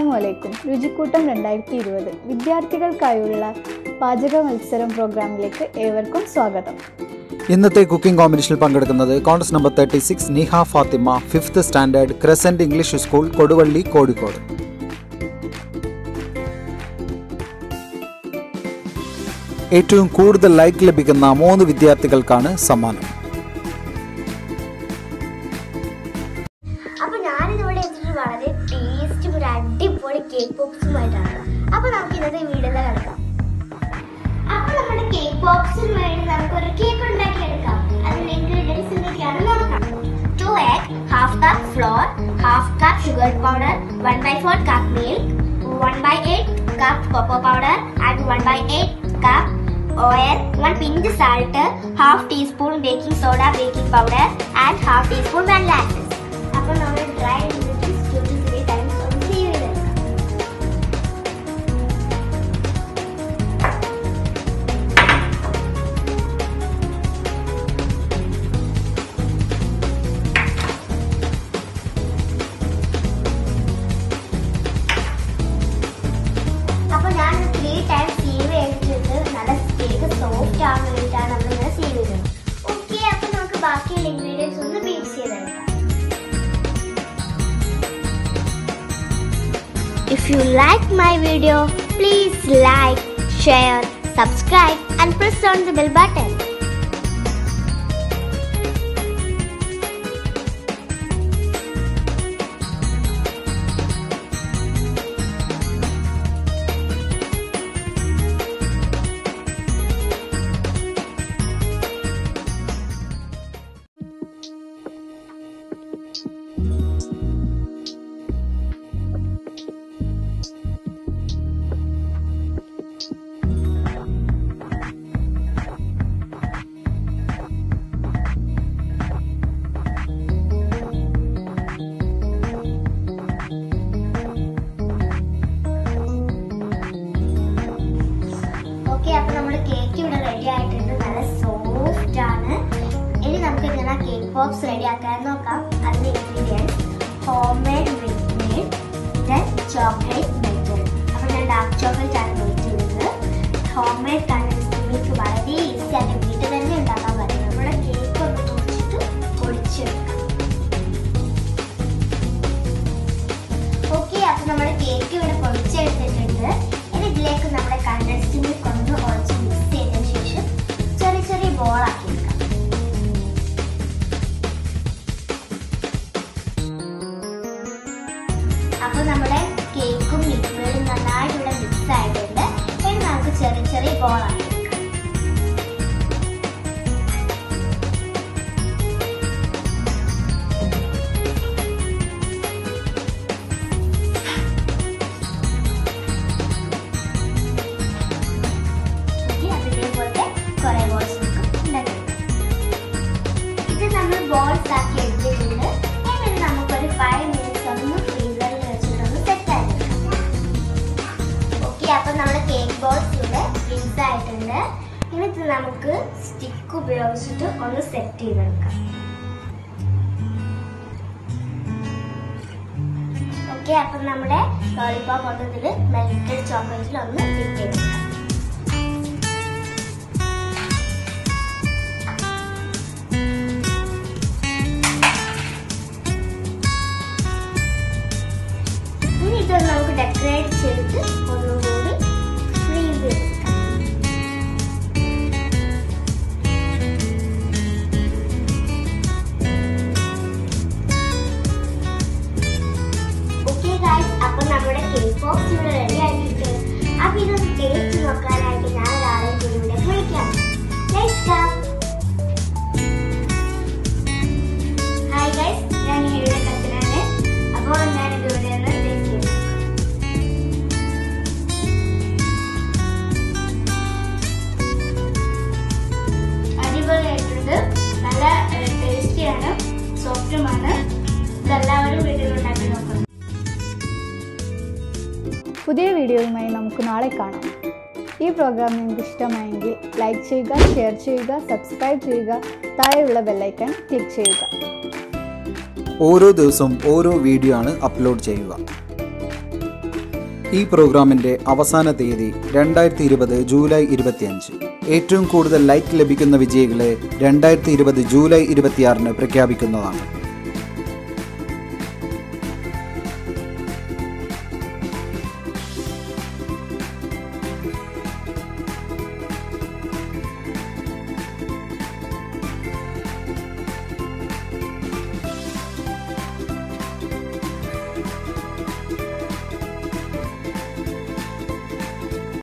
അസ്സലാമുഅലൈക്കും. രുചിക്കൂട്ടം 2020 വിദ്യാർത്ഥികൾക്കായുള്ള പാചക മത്സരം പ്രോഗ്രാമിലേക്ക് ഏവർക്കും സ്വാഗതം. ഇന്നത്തെ കുക്കിംഗ് കോമ്പറ്റീഷനിൽ പങ്കെടുക്കുന്നത് contest number 36 Niha Fathima 5th standard crescent English school Koduvally Kozhikode. ഏറ്റവും കൂടുതൽ ലൈക്ക് ലഭിക്കുന്ന 3 വിദ്യാർത്ഥികൾക്കാണ് സമ്മാനം. അപ്പോൾ ഞാനിവിടെ എത്തിയിട്ട് വളരെ ടേസ്റ്റും ഒരു അടിപൊളി കേക്ക് പോപ്സുമായിട്ടാണ്. അപ്പോൾ നമുക്ക് ഇന്നത്തെ വീഡിയോയിൽ കിടക്കാം. അപ്പോൾ നമ്മുടെ കേക്ക് പോപ്സിന് വേണ്ടി നമുക്കൊരു കേക്ക് ഉണ്ടാക്കിയെടുക്കാം. അതിൻ്റെ ഇൻഗ്രീഡിയൻസ് എന്തൊക്കെയാണെന്ന് നോക്കാം. 2 egg, half cup flour, half cup sugar powder, 1/4 cup milk, 1/8 cup cocoa powder and 1/8 cup oil, 1 pinch salt, half teaspoon baking soda, baking powder and half teaspoon vanilla essence. അപ്പോൾ നമ്മൾ dry ingredients 2 to 3 times ഒന്ന് ചെയ്തെടുക്കാം. അപ്പോൾ ഞാൻ 3 times sieve ചെയ്തിട്ട് നല്ല cake soft ആവാൻ വേണ്ടിയിട്ടാണ് നമ്മളിങ്ങനെ സീവ് ചെയ്തത്. ഓക്കെ, അപ്പോൾ നമുക്ക് ബാക്കിയുള്ള ഇൻഗ്രീഡിയൻസ് ഒന്ന് ബീറ്റ് ചെയ്തെടുക്കാം. If you like my video, please like, share, subscribe and press on the bell button. അപ്പോൾ നമ്മുടെ കേക്ക് ഇവിടെ റെഡി ആയിട്ടുണ്ട്. നല്ല സോഫ്റ്റ് ആണ്. ഇനി നമുക്ക് ഇങ്ങനെ കേക്ക് പോപ്സ് റെഡി ആക്കാൻ നോക്കാം. അതിന്റെ ingredients home made milk made, then chocolate melted. അപ്പോൾ ഞാൻ ഡാർക്ക് ചോക്ലേറ്റ് ആണ് മെൽറ്റ് ചെയ്തത്. ഹോം മെയ്ഡ് കണ്ടൻസ്ഡ് മിൽക്ക് വളരെ ഈസി ആയിട്ട് വീട്ടിൽ തന്നെ ഉണ്ടാക്കാൻ പറ്റും. നമ്മുടെ കേക്ക് ഒന്ന് മുറിച്ചിട്ട് പൊടിച്ചെടുക്കാം. ഓക്കെ, അപ്പോൾ നമ്മുടെ കേക്ക് ഇവിടെ പൊടിച്ചെടുത്തിട്ടുണ്ട്. ഇനി ഇതിലേക്ക് നമ്മുടെ കണ്ടൻസ്ഡ് മിൽക്ക് ഒന്ന് ഒഴിച്ച് മിക്സ് ചെയ്തതിന് ശേഷം ചെറിയ ചെറിയ ബോളാക്കി എടുക്കാം. അപ്പോൾ നമ്മുടെ കേക്കും മിൽക്ക് മെയ്ഡും നന്നായിട്ട് ഇവിടെ മിക്സ് ആയിട്ടുണ്ട്. ഇനി നമുക്ക് ചെറിയ ചെറിയ ബോളാക്കി എടുക്കാം. ഇത് നമ്മൾ ബോൾസ് ആക്കി എടുത്തിട്ടുണ്ട്. ഇനി നമുക്കൊരു 5 minutes ഒന്ന് ഫ്രീസറിൽ വെച്ചിട്ടൊന്ന് സെറ്റ് ആക്കിയെടുക്കാം. ഓക്കെ, അപ്പോൾ നമ്മുടെ കേക്ക് ബോൾസ് ഇവിടെ ഫ്രീസ് ആയിട്ടുണ്ട്. ഇനി ഇത് നമുക്ക് സ്റ്റിക്ക് ഉപയോഗിച്ചിട്ട് ഒന്ന് സെറ്റ് ചെയ്തെടുക്കാം. ഓക്കെ, അപ്പം നമ്മുടെ ലോളിപോപ്പ് ഒന്ന് ഇതിൽ മെൽറ്റഡ് ചോക്ലേറ്റിൽ ഒന്ന് സെറ്റ് ചെയ്തെടുക്കാം. ഇതൊന്ന് നമുക്ക് ഡെക്കറേറ്റ് ചെയ്തിട്ട് ഒന്നുകൂടി ഫ്രീസ് ചെയ്തെടുക്കാം. ഓക്കെ ഗൈസ്, അപ്പോൾ നമ്മുടെ കേക്ക് പോപ്സ് ഇവിടെ റെഡി ആയിട്ടുണ്ട്. അപ്പോൾ ഇതൊന്ന് ടേസ്റ്റ് നോക്കാനായിട്ട് ഞാൻ ഒരാളെ ഇവിടെ വിളിക്കാം. Let's go. ഹായ് ഗൈസ്, ഞാൻ ഇവിടെ കത്തനാണ്. അപ്പോൾ ഞാനിത് ഇവിടെ നിന്ന് ടേസ്റ്റ് ചെയ്തു. അടിപൊളിയായിട്ടുണ്ട്. നല്ല ടേസ്റ്റിയാണ്, സോഫ്റ്റുമാണ്. ഇതെല്ലാവരും വീട്ടിലുണ്ടാക്കി നോക്കണം. പുതിയ വീഡിയോയുമായി നമുക്ക് നാളെ കാണാം. ഈ പ്രോഗ്രാം നിങ്ങൾക്ക് ഇഷ്ടമായെങ്കിൽ ലൈക്ക് ചെയ്യുക, ഷെയർ ചെയ്യുക, സബ്സ്ക്രൈബ് ചെയ്യുക, താഴെയുള്ള ബെല്ലൈക്കൺ ക്ലിക്ക് ചെയ്യുക. ഓരോ ദിവസവും ഓരോ വീഡിയോ ആണ് അപ്ലോഡ് ചെയ്യുക. ഈ പ്രോഗ്രാമിൻ്റെ അവസാന തീയതി 2020 ജൂലൈ 25. ഏറ്റവും കൂടുതൽ ലൈക്ക് ലഭിക്കുന്ന വിജയികളെ 2020 ജൂലൈ 26 പ്രഖ്യാപിക്കുന്നതാണ്.